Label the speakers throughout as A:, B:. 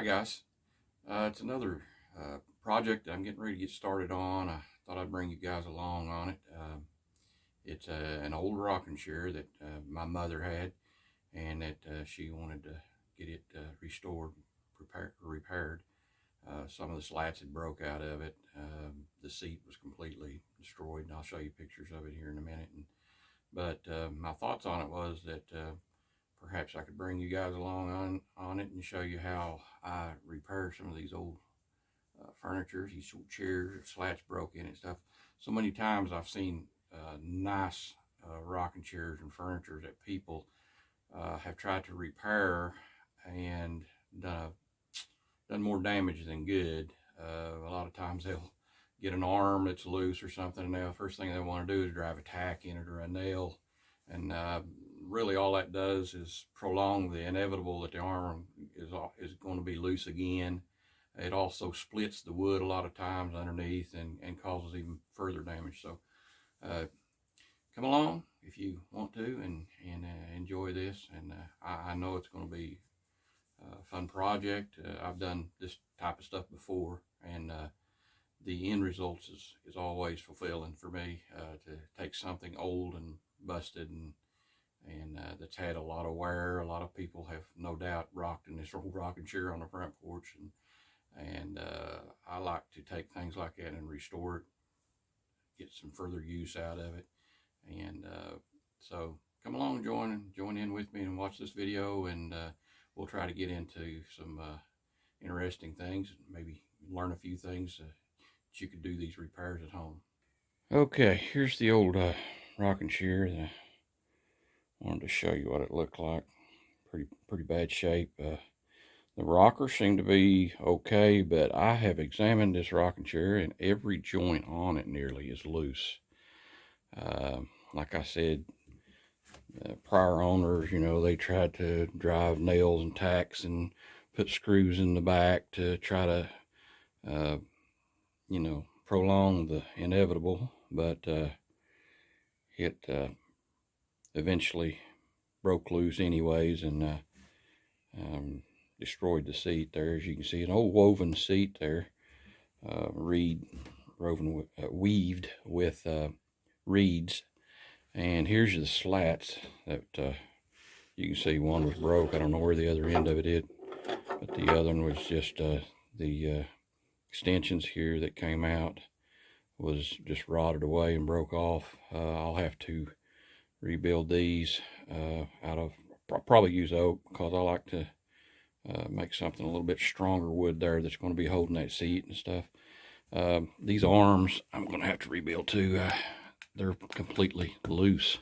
A: guys. It's another project that I'm getting ready to get started on. I thought I'd bring you guys along on it. It's an old rocking chair that my mother had, and that she wanted to get it restored, repaired. Some of the slats had broke out of it. The seat was completely destroyed, and I'll show you pictures of it here in a minute. But my thoughts on it was that perhaps I could bring you guys along on it and show you how I repair some of these old furniture, these old chairs, slats broke in and stuff. So many times I've seen nice rocking chairs and furniture that people have tried to repair and done more damage than good. A lot of times they'll get an arm that's loose or something, and the first thing they want to do is drive a tack in it or a nail, and really all that does is prolong the inevitable that the arm is going to be loose again. It also splits the wood a lot of times underneath and causes even further damage. So come along if you want to and enjoy this. And I know it's going to be a fun project. I've done this type of stuff before, and the end results is always fulfilling for me, to take something old and busted and that's had a lot of wear. A lot of people have no doubt rocked in this old rocking chair on the front porch, and I like to take things like that and restore it, get some further use out of it. And so come along, join in with me and watch this video, and we'll try to get into some interesting things, maybe learn a few things that you could do these repairs at home. Okay, here's the old rocking chair that I wanted to show you what it looked like. Pretty bad shape. The rocker seemed to be okay, but I have examined this rocking chair and every joint on it nearly is loose. Like I said, prior owners, they tried to drive nails and tacks and put screws in the back to try to, prolong the inevitable, but it eventually broke loose anyways, and destroyed the seat there. As you can see, an old woven seat there, weaved with reeds. And here's the slats that you can see. One was broke. I don't know where the other end of it is, but the other one was just the extensions here that came out was just rotted away and broke off. I'll have to rebuild these out of, probably use oak, because I like to make something a little bit stronger wood there that's going to be holding that seat and stuff. These arms I'm going to have to rebuild too. They're completely loose.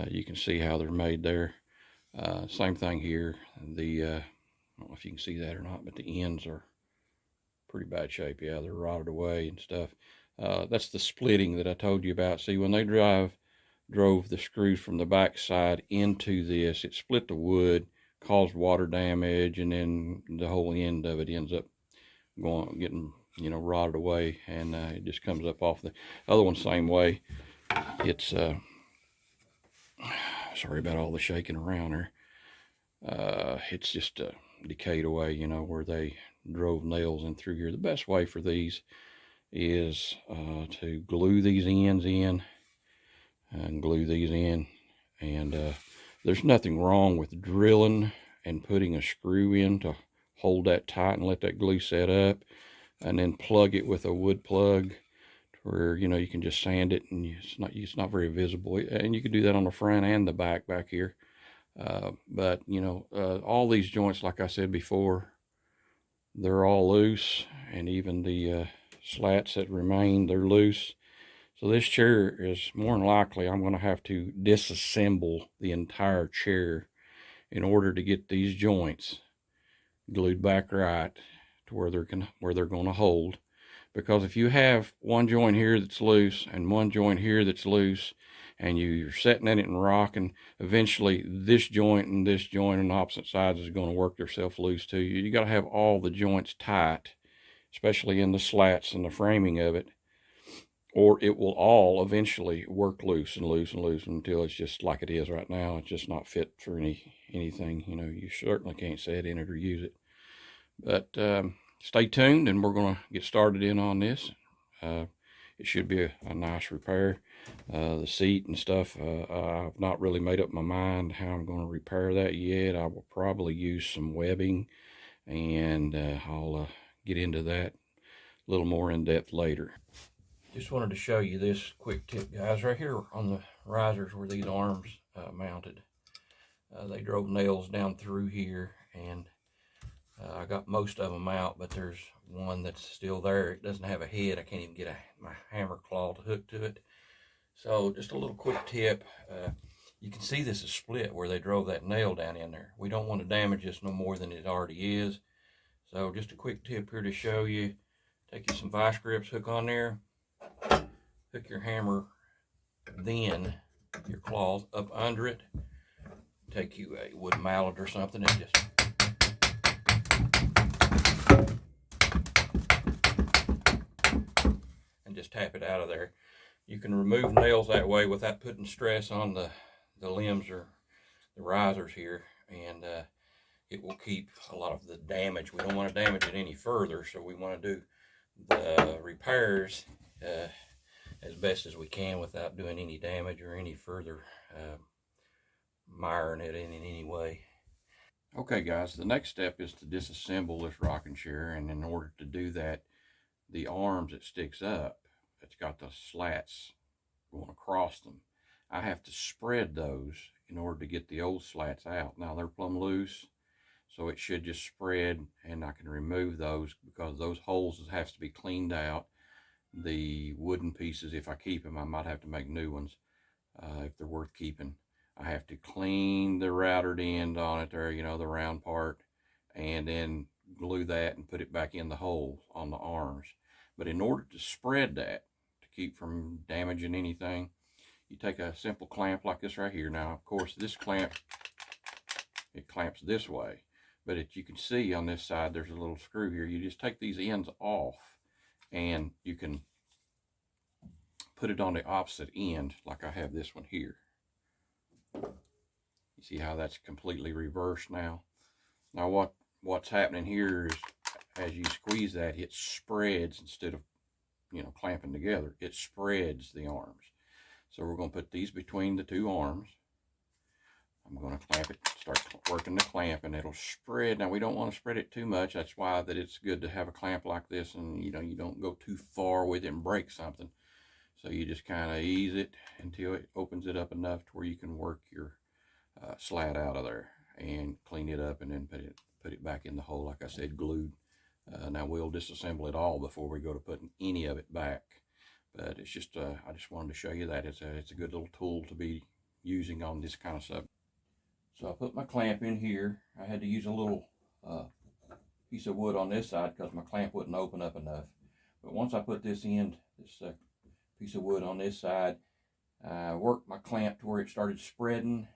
A: You can see how they're made there. Same thing here. I don't know if you can see that or not, but the ends are pretty bad shape. Yeah, they're rotted away and stuff. That's the splitting that I told you about. See, when they drove the screws from the back side into this, it split the wood, caused water damage, and then the whole end of it ends up getting rotted away, and it just comes up off. The other one same way. It's sorry about all the shaking around there. It's just decayed away, where they drove nails in through here. The best way for these is to glue these ends in and glue these in, and there's nothing wrong with drilling and putting a screw in to hold that tight and let that glue set up, and then plug it with a wood plug to where you can just sand it, and it's not very visible. And you can do that on the front and the back here. But all these joints, like I said before, they're all loose, and even the slats that remain, they're loose. So this chair is more than likely I'm going to have to disassemble the entire chair in order to get these joints glued back right to where they're going to hold. Because if you have one joint here that's loose and one joint here that's loose, and you're setting in it and rocking, eventually this joint and this joint on opposite sides is going to work themselves loose too. You got to have all the joints tight, especially in the slats and the framing of it, or it will all eventually work loose and loose and loose until it's just like it is right now. It's just not fit for anything. You certainly can't set in it or use it. But stay tuned, and we're going to get started in on this. It should be a nice repair. The seat and stuff, I've not really made up my mind how I'm going to repair that yet. I will probably use some webbing, and I'll get into that a little more in depth later. Just wanted to show you this quick tip, guys. Right here on the risers where these arms mounted, they drove nails down through here, and I got most of them out, but there's one that's still there. It doesn't have a head. I can't even get my hammer claw to hook to it. So just a little quick tip. You can see this is split where they drove that nail down in there. We don't want to damage this no more than it already is. So just a quick tip here to show you. Take you some vice grips, hook on there, hook your hammer, then your claws up under it. Take you a wood mallet or something and just tap it out of there. You can remove nails that way without putting stress on the limbs or the risers here, and it will keep a lot of the damage. We don't want to damage it any further, so we want to do the repairs as best as we can without doing any damage or any further miring it in any way. Okay guys, the next step is to disassemble this rocking chair, and in order to do that, the arms that sticks up, it's got the slats going across them. I have to spread those in order to get the old slats out. Now they're plumb loose, so it should just spread, and I can remove those because those holes have to be cleaned out. The wooden pieces, if I keep them, I might have to make new ones if they're worth keeping. I have to clean the routered end on it there, you know, the round part, and then glue that and put it back in the hole on the arms. But in order to spread that, to keep from damaging anything, you take a simple clamp like this right here. Now, of course, this clamp, it clamps this way, but as you can see on this side, there's a little screw here. You just take these ends off, and you can put it on the opposite end, like I have this one here. You see how that's completely reversed now? Now what's happening here is as you squeeze that, it spreads instead of, you know, clamping together. It spreads the arms. So we're going to put these between the two arms. I'm going to clamp it, start working the clamp, and it'll spread. Now we don't want to spread it too much. That's why that it's good to have a clamp like this, and you know, you don't go too far with it and break something. So you just kind of ease it until it opens it up enough to where you can work your slat out of there and clean it up, and then put it back in the hole, like I said, glued. Now we'll disassemble it all before we go to putting any of it back. But it's just, I just wanted to show you that it's a good little tool to be using on this kind of stuff. So I put my clamp in here. I had to use a little piece of wood on this side because my clamp wouldn't open up enough. But once I put this piece of wood on this side, I worked my clamp to where it started spreading,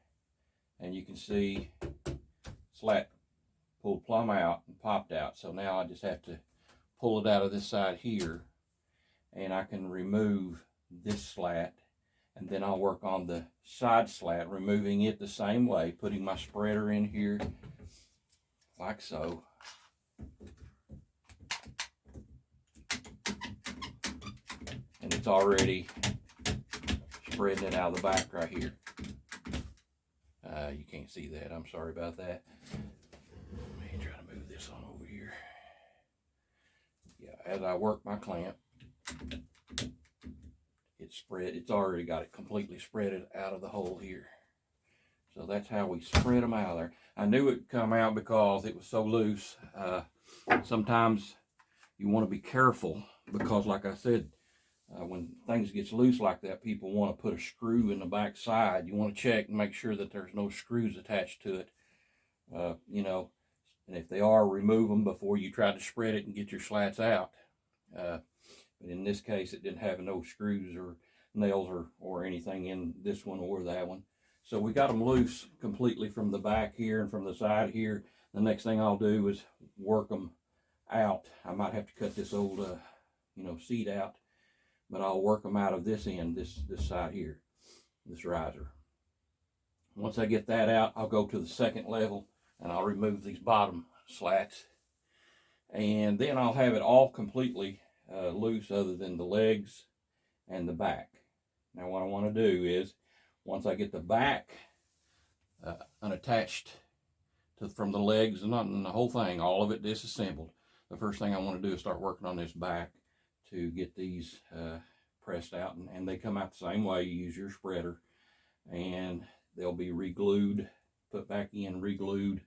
A: and you can see slat pulled plumb out and popped out. So now I just have to pull it out of this side here, and I can remove this slat, and then I'll work on the side slat, removing it the same way, putting my spreader in here like so. And it's already spreading it out of the back right here. You can't see that. I'm sorry about that. Let me try to move this on over here. Yeah, as I work my clamp, it's already got it completely spread out of the hole here. So that's how we spread them out of there. I knew it'd come out because it was so loose. Sometimes you want to be careful because, like I said, when things gets loose like that, people want to put a screw in the back side. You want to check and make sure that there's no screws attached to it. You know, and if they are, remove them before you try to spread it and get your slats out. But in this case, it didn't have no screws or nails or anything in this one or that one. So we got them loose completely from the back here and from the side here. The next thing I'll do is work them out. I might have to cut this old, seat out, but I'll work them out of this end, this side here, this riser. Once I get that out, I'll go to the second level and I'll remove these bottom slats. And then I'll have it all completely loose other than the legs and the back. Now what I want to do is, once I get the back unattached from the legs and the whole thing, all of it disassembled, the first thing I want to do is start working on this back to get these pressed out. And they come out the same way. You use your spreader, and they'll be re-glued, put back in, re-glued.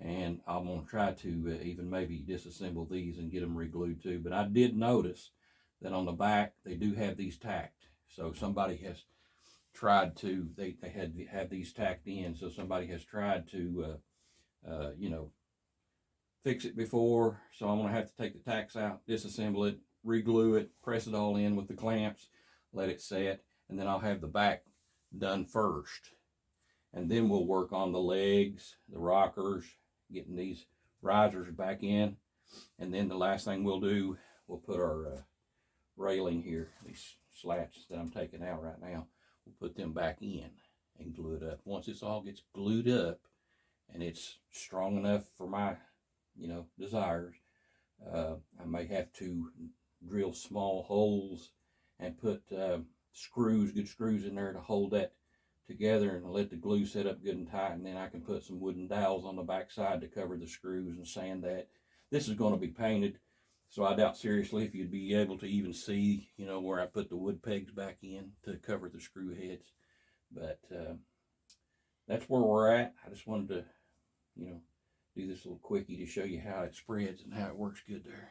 A: And I'm going to try to even maybe disassemble these and get them re-glued too. But I did notice that on the back, they do have these tacked. So somebody has tried to, they had to have these tacked in. So somebody has tried to, you know, fix it before. So I'm going to have to take the tacks out, disassemble it, re-glue it, press it all in with the clamps, let it set. And then I'll have the back done first. And then we'll work on the legs, the rockers, getting these risers back in. And then the last thing we'll do, we'll put our railing here, these slats that I'm taking out right now, we'll put them back in and glue it up. Once this all gets glued up and it's strong enough for my, you know, desires, I may have to drill small holes and put screws, good screws in there to hold that together and let the glue set up good and tight, and then I can put some wooden dowels on the back side to cover the screws and sand that. This is going to be painted, so I doubt seriously if you'd be able to even see, you know, where I put the wood pegs back in to cover the screw heads. But that's where we're at. I just wanted to, you know, do this little quickie to show you how it spreads and how it works good there.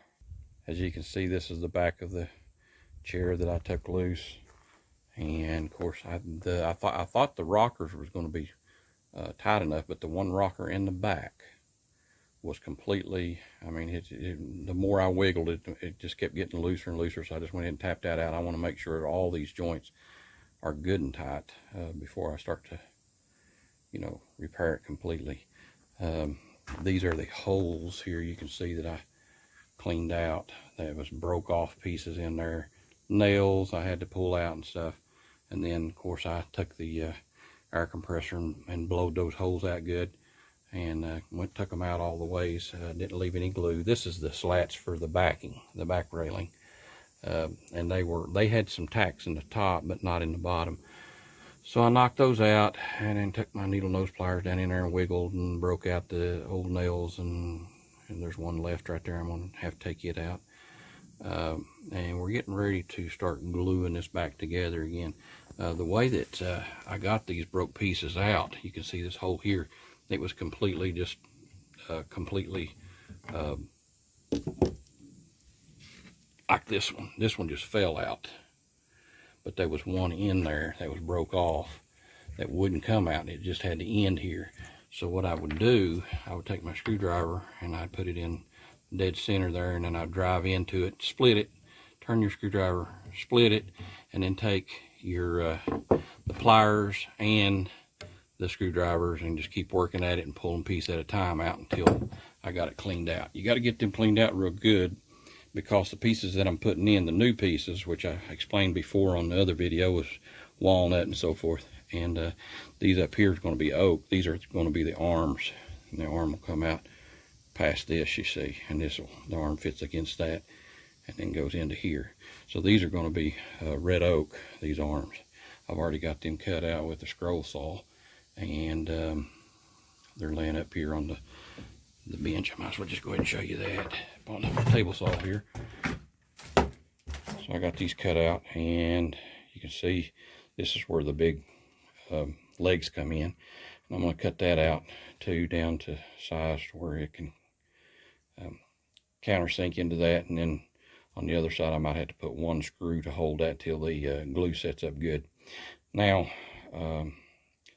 A: As you can see, this is the back of the chair that I took loose. And of course, I thought the rockers was going to be tight enough, but the one rocker in the back was completely, I mean, the more I wiggled it, it just kept getting looser and looser. So I just went ahead and tapped that out. I want to make sure all these joints are good and tight before I start to, you know, repair it completely. These are the holes here. You can see that I cleaned out. There was broke off pieces in there. Nails I had to pull out and stuff. And then of course I took the air compressor and blowed those holes out good, and took them out all the ways. Didn't leave any glue. This is the slats for the backing, the back railing, and they had some tacks in the top but not in the bottom. So I knocked those out and then took my needle nose pliers down in there and wiggled and broke out the old nails, and there's one left right there. I'm gonna have to take it out. And we're getting ready to start gluing this back together again. The way that I got these broke pieces out, you can see this hole here, it was completely just like this one. This one just fell out, but there was one in there that was broke off that wouldn't come out, and it just had to end here. So what I would do, I would take my screwdriver and I'd put it in dead center there, and then I'd drive into it, split it, turn your screwdriver, split it, and then take your the pliers and the screwdrivers and just keep working at it and pulling piece at a time out until I got it cleaned out. You got to get them cleaned out real good, because the pieces that I'm putting in, the new pieces, which I explained before on the other video, was walnut and so forth, and these up here is going to be oak. These are going to be the arms, and the arm will come out past this, you see, and the arm fits against that and then goes into here. So these are going to be red oak, these arms. I've already got them cut out with the scroll saw, and they're laying up here on the bench. I might as well just go ahead and show you that on the table saw here. So I got these cut out, and you can see this is where the big legs come in. And I'm going to cut that out too, down to size where it can countersink into that, and then on the other side I might have to put one screw to hold that till the glue sets up good. Now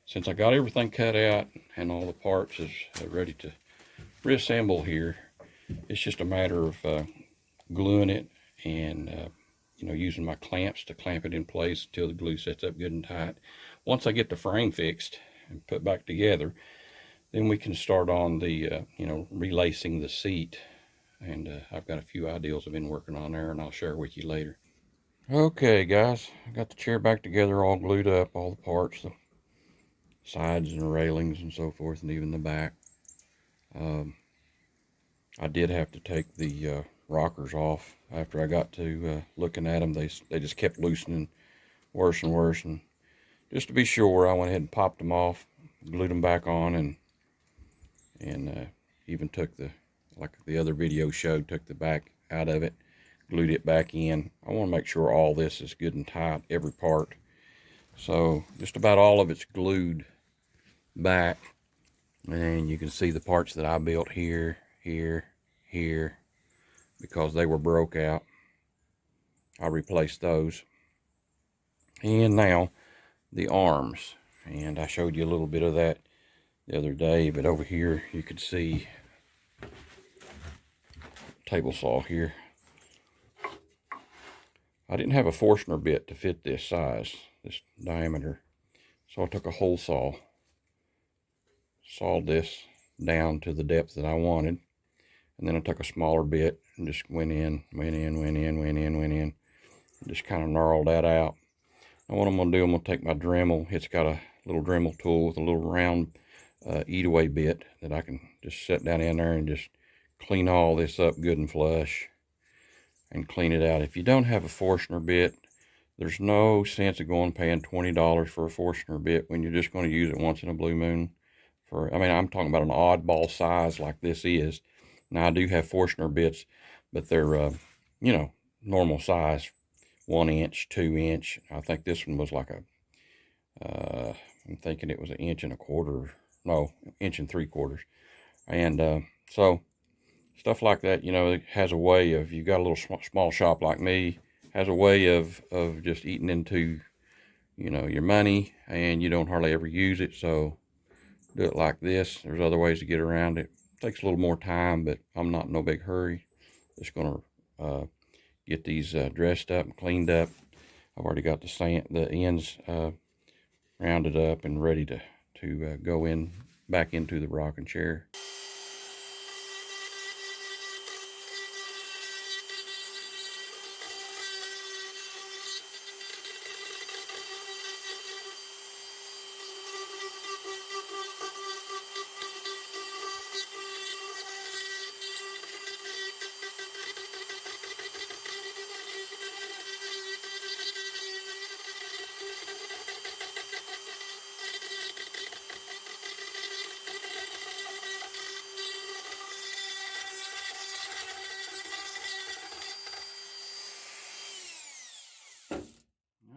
A: since I got everything cut out and all the parts is ready to reassemble here, it's just a matter of gluing it and you know, using my clamps to clamp it in place until the glue sets up good and tight. Once I get the frame fixed and put back together, then we can start on the you know, relacing the seat, and I've got a few ideas I've been working on there, and I'll share with you later. Okay guys, I got the chair back together, all glued up, all the parts, the sides and the railings and so forth, and even the back. I did have to take the rockers off after I got to looking at them. They just kept loosening worse and worse, and just to be sure, I went ahead and popped them off, glued them back on, and even took like the other video showed, took the back out of it, glued it back in. I want to make sure all this is good and tight, every part. So just about all of it's glued back, and you can see the parts that I built here, here, because they were broke out. I replaced those. And now the arms, and I showed you a little bit of that the other day, but over here you could see table saw here. I didn't have a Forstner bit to fit this size, this diameter, so I took a hole saw, sawed this down to the depth that I wanted, and then I took a smaller bit and just went in, and just kind of gnarled that out. Now what I'm going to do, I'm going to take my Dremel. It's got a little Dremel tool with a little round eat away bit that I can just set down in there and just clean all this up good and flush and clean it out. If you don't have a Forstner bit, there's no sense of going paying $20 for a Forstner bit when you're just going to use it once in a blue moon. I mean, I'm talking about an oddball size like this is. Now I do have Forstner bits, but they're you know, normal size, 1 inch, 2 inch. I think this one was like I'm thinking it was 1 1/4 inch, no, 1 3/4 inch. And so stuff like that, you know, it has a way of, you got a little small shop like me, has a way of just eating into, you know, your money, and you don't hardly ever use it. So do it like this. There's other ways to get around it. Takes a little more time, but I'm not in no big hurry. Just gonna get these dressed up and cleaned up. I've already got the ends rounded up and ready to go back into the rocking chair.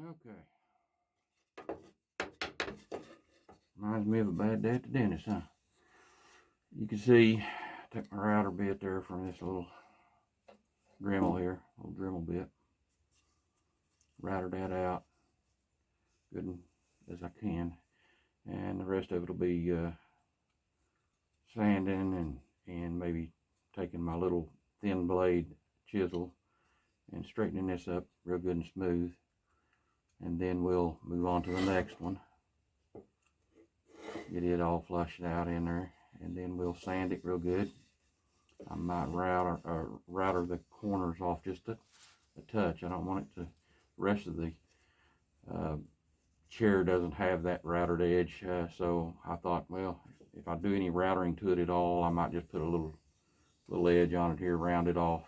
A: Okay. Reminds me of a bad day at the dentist, huh? You can see, I took my router bit there from this little Dremel here, little Dremel bit. Routed that out good as I can, and the rest of it will be sanding and maybe taking my little thin blade chisel and straightening this up real good and smooth, and then we'll move on to the next one. Get it all flushed out in there, and then we'll sand it real good. I might router the corners off just a touch. I don't want it to, the rest of the chair doesn't have that routered edge, so I thought, well, if I do any routering to it at all, I might just put a little edge on it here, round it off,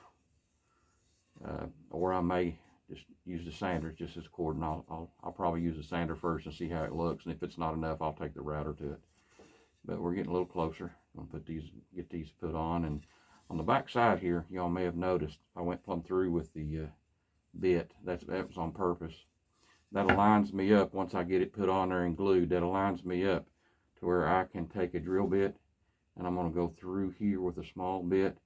A: or I may just use the sander just as cord, and I'll probably use the sander first and see how it looks, and if it's not enough, I'll take the router to it. But we're getting a little closer. I'm gonna get these put on, and on the back side here, y'all may have noticed I went plumb through with the bit. That was on purpose. That aligns me up once I get it put on there and glued. That aligns me up to where I can take a drill bit, and I'm gonna go through here with a small bit.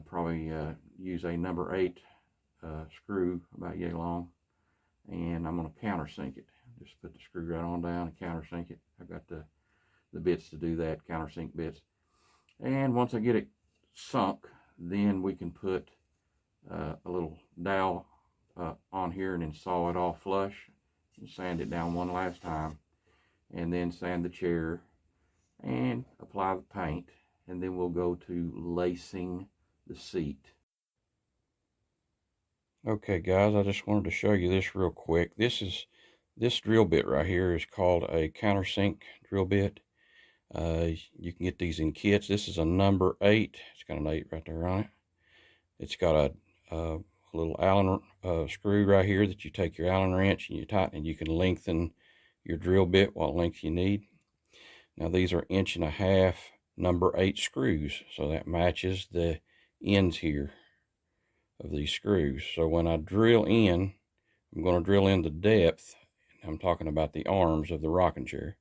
A: Probably use a number 8 screw about yay long, and I'm going to countersink it. Just put the screw right on down and countersink it. I've got the bits to do that, countersink bits. And once I get it sunk, then we can put a little dowel on here and then saw it all flush and sand it down one last time, and then sand the chair and apply the paint, and then we'll go to lacing the seat. Okay guys, I just wanted to show you this real quick. This drill bit right here is called a countersink drill bit. You can get these in kits. This is a number 8. It's got an 8 right there on it. It's got a little Allen screw right here that you take your Allen wrench and you tighten, and you can lengthen your drill bit what length you need. Now these are 1.5 inch number 8 screws, so that matches the ends here of these screws. So when I drill in, I'm going to drill in the depth. I'm talking about the arms of the rocking chair.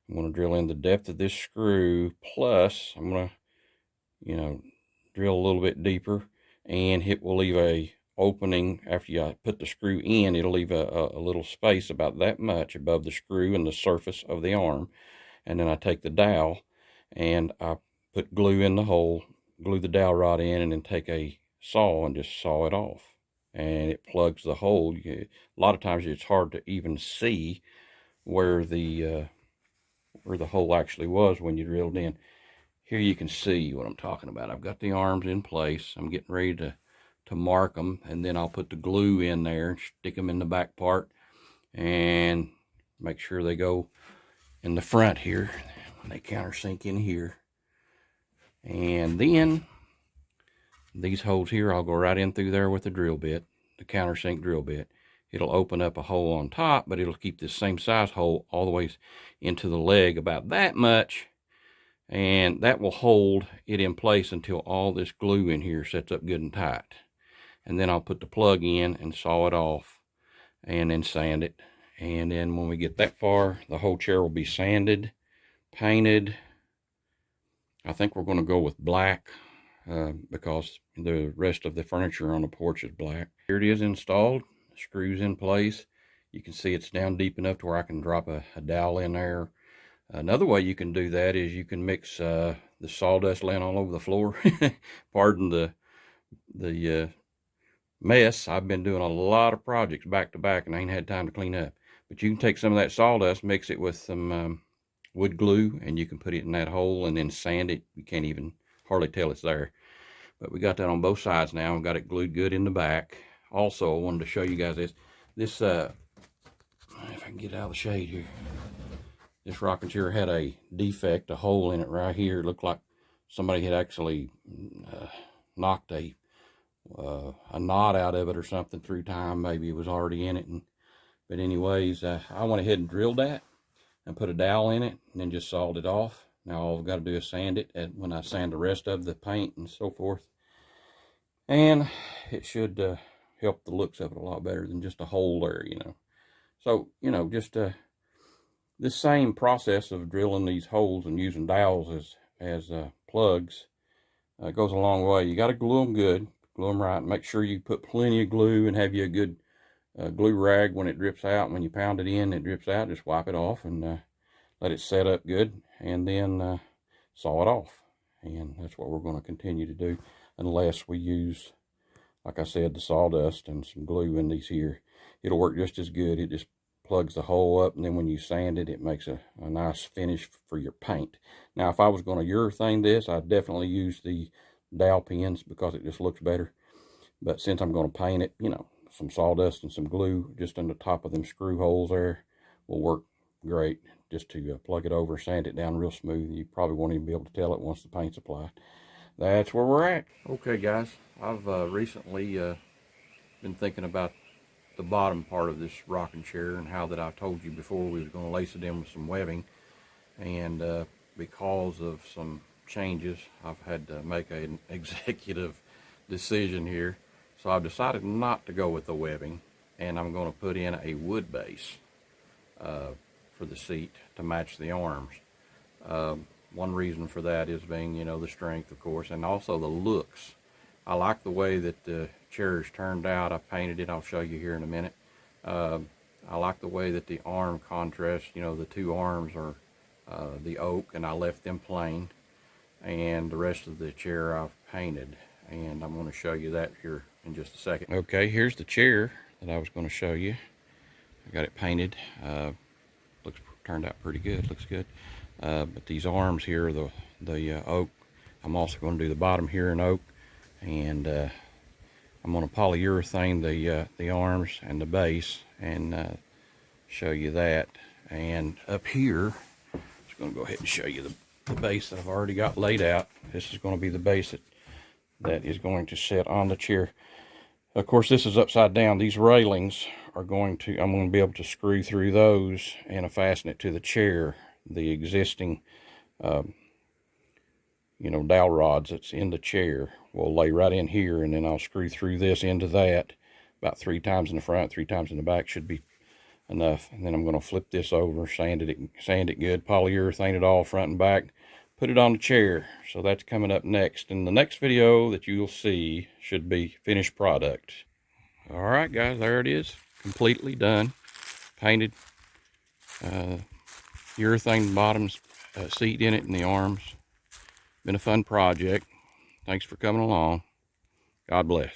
A: I'm going to drill in the depth of this screw, plus I'm going to, drill a little bit deeper, and it will leave a opening. After you put the screw in, it'll leave a little space about that much above the screw and the surface of the arm. And then I take the dowel and I put glue in the hole, glue the dowel rod in, and then take a saw and just saw it off. And it plugs the hole. A lot of times it's hard to even see where the hole actually was when you drilled in. Here you can see what I'm talking about. I've got the arms in place. I'm getting ready to mark them, and then I'll put the glue in there and stick them in the back part and make sure they go in the front here when they countersink in here. And then these holes here, I'll go right in through there with the drill bit, the countersink drill bit. It'll open up a hole on top, but it'll keep this same size hole all the way into the leg, about that much, and that will hold it in place until all this glue in here sets up good and tight. And then I'll put the plug in and saw it off and then sand it. And then when we get that far, the whole chair will be sanded, painted. I think we're going to go with black because the rest of the furniture on the porch is black. Here it is installed, screws in place. You can see it's down deep enough to where I can drop a dowel in there. Another way you can do that is you can mix the sawdust laying all over the floor. Pardon the mess. I've been doing a lot of projects back to back and I ain't had time to clean up. But you can take some of that sawdust, mix it with some wood glue, and you can put it in that hole and then sand it. You can't even hardly tell it's there. But we got that on both sides now. We've got it glued good in the back. Also, I wanted to show you guys this. This, if I can get out of the shade here. This rocking chair had a defect, a hole in it right here. It looked like somebody had actually knocked a knot out of it or something through time. Maybe it was already in it. But anyways, I went ahead and drilled that and put a dowel in it and then just sawed it off. Now all I've got to do is sand it when I sand the rest of the paint and so forth. And it should help the looks of it a lot better than just a hole there, So, just this same process of drilling these holes and using dowels as plugs goes a long way. You got to glue them good, glue them right, and make sure you put plenty of glue and have you a good glue rag when it drips out. When you pound it in, it drips out. Just wipe it off and let it set up good, and then saw it off. And that's what we're going to continue to do, unless we use, like I said, the sawdust and some glue in these here. It'll work just as good. It just plugs the hole up, and then when you sand it, it makes a nice finish for your paint. Now, if I was going to urethane this, I'd definitely use the dowel pins because it just looks better. But since I'm going to paint it, some sawdust and some glue just on the top of them screw holes there will work great, just to plug it over, sand it down real smooth. You probably won't even be able to tell it once the paint's applied. That's where we're at. Okay, guys, I've recently been thinking about the bottom part of this rocking chair and how that I told you before we was going to lace it in with some webbing. And because of some changes, I've had to make an executive decision here. So I've decided not to go with the webbing, and I'm going to put in a wood base for the seat to match the arms. One reason for that is being, the strength, of course, and also the looks. I like the way that the chair is turned out. I painted it. I'll show you here in a minute. I like the way that the arm contrasts. The two arms are the oak, and I left them plain, and the rest of the chair I've painted, and I'm going to show you that here in just a second. Okay, here's the chair that I was going to show you. I got it painted. Turned out pretty good. Looks good. But these arms here, the oak. I'm also going to do the bottom here in oak, and I'm going to polyurethane the arms and the base and show you that. And up here, it's going to go ahead and show you the base that I've already got laid out. This is going to be the base that is going to sit on the chair. Of course, this is upside down. These railings are I'm going to be able to screw through those and fasten it to the chair. The existing, dowel rods that's in the chair will lay right in here, and then I'll screw through this into that about 3 times in the front, 3 times in the back should be enough. And then I'm going to flip this over, sand it good, polyurethane it all front and back, put it on the chair. So that's coming up next. And the next video that you'll see should be finished product. All right, guys, there it is, completely done, painted, urethane bottoms, seat in it, and the arms. Been a fun project. Thanks for coming along. God bless.